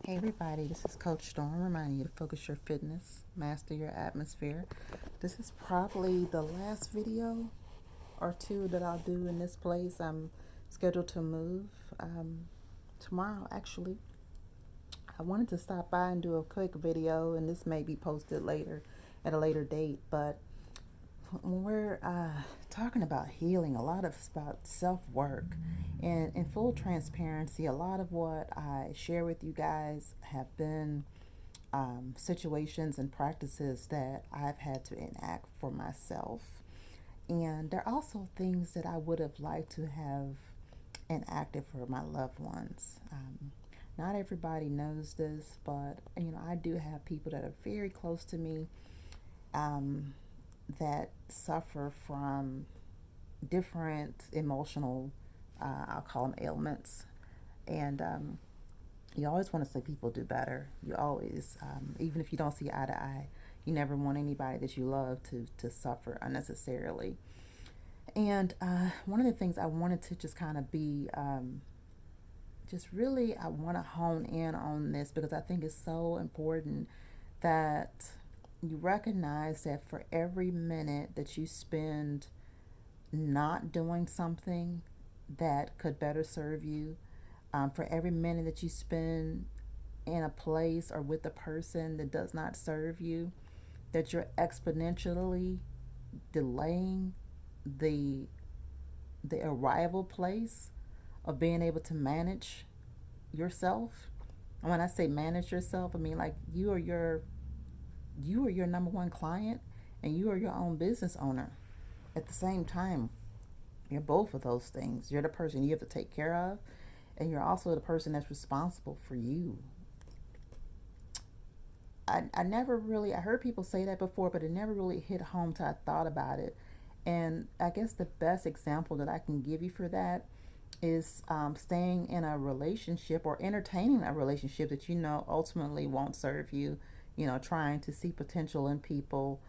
Hey everybody, this is Coach Storm reminding you to focus your fitness, master your atmosphere. This is probably the last video or two that I'll do in this place. I'm scheduled to move tomorrow actually. I wanted to stop by and do a quick video, and this may be posted later at a later date, but when we're talking about healing, a lot of it's about self-work. And in full transparency, a lot of what I share with you guys have been situations and practices that I've had to enact for myself. And there are also things that I would have liked to have enacted for my loved ones. Not everybody knows this, but I do have people that are very close to me um, that suffer from different emotional, I'll call them ailments. And you always want to see people do better. You always, even if you don't see eye to eye, you never want anybody that you love to suffer unnecessarily. And one of the things I wanted to just kind of be, just really, I want to hone in on this because I think it's so important that you recognize that for every minute that you spend not doing something that could better serve you, for every minute that you spend in a place or with a person that does not serve you, that you're exponentially delaying the the arrival place of being able to manage yourself. And when I say manage yourself, I mean like you are your number one client and you are your own business owner. At the same time, you're both of those things. You're the person you have to take care of, and you're also the person that's responsible for you. I never really, I heard people say that before, but it never really hit home till I thought about it. And I guess the best example that I can give you for that is staying in a relationship or entertaining a relationship that you know ultimately won't serve you. Trying to see potential in people,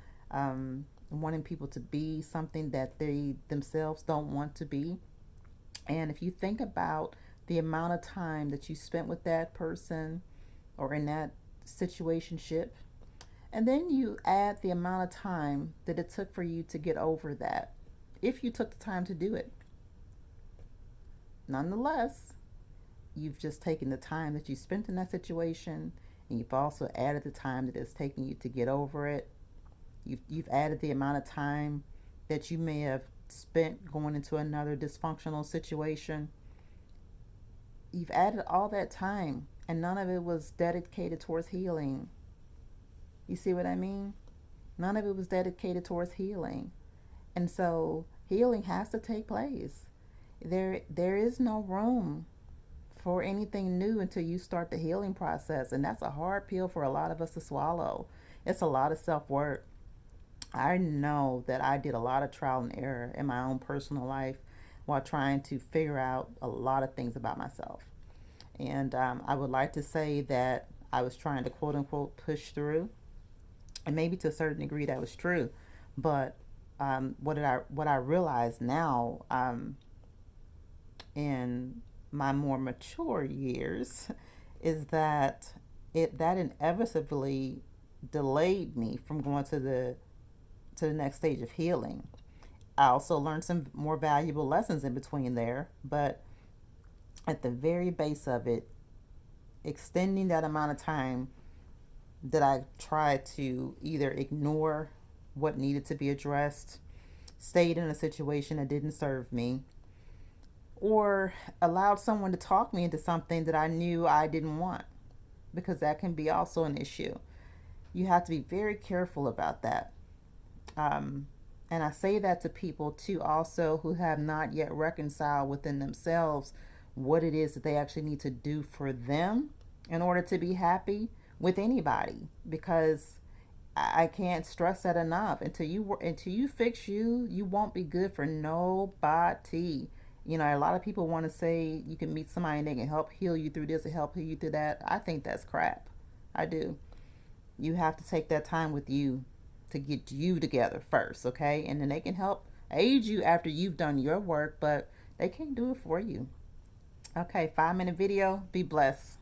wanting people to be something that they themselves don't want to be. And if you think about the amount of time that you spent with that person or in that situationship, and then you add the amount of time that it took for you to get over that, if you took the time to do it, nonetheless, you've just taken the time that you spent in that situation, and you've also added the time that it's taking you to get over it. You've added the amount of time that you may have spent going into another dysfunctional situation. You've added all that time, and none of it was dedicated towards healing. You see what I mean? None of it was dedicated towards healing. And so healing has to take place. There is no room for anything new until you start the healing process. And that's a hard pill for a lot of us to swallow. It's a lot of self work. I know that I did a lot of trial and error in my own personal life while trying to figure out a lot of things about myself. And I would like to say that I was trying to quote unquote push through, and maybe to a certain degree that was true. But what I realize now, in my more mature years, is that that inevitably delayed me from going to the next stage of healing. I also learned some more valuable lessons in between there, but at the very base of it, extending that amount of time that I tried to either ignore what needed to be addressed, stayed in a situation that didn't serve me, or allowed someone to talk me into something that I knew I didn't want, because that can be also an issue. You have to be very careful about that. Um, and I say that to people too, also who have not yet reconciled within themselves what it is that they actually need to do for them in order to be happy with anybody. Because I can't stress that enough. Until you fix you, you won't be good for nobody. A lot of people want to say you can meet somebody and they can help heal you through this or help heal you through that. I think that's crap. I do. You have to take that time with you to get you together first, okay? And then they can help aid you after you've done your work, but they can't do it for you. Okay, 5-minute video. Be blessed.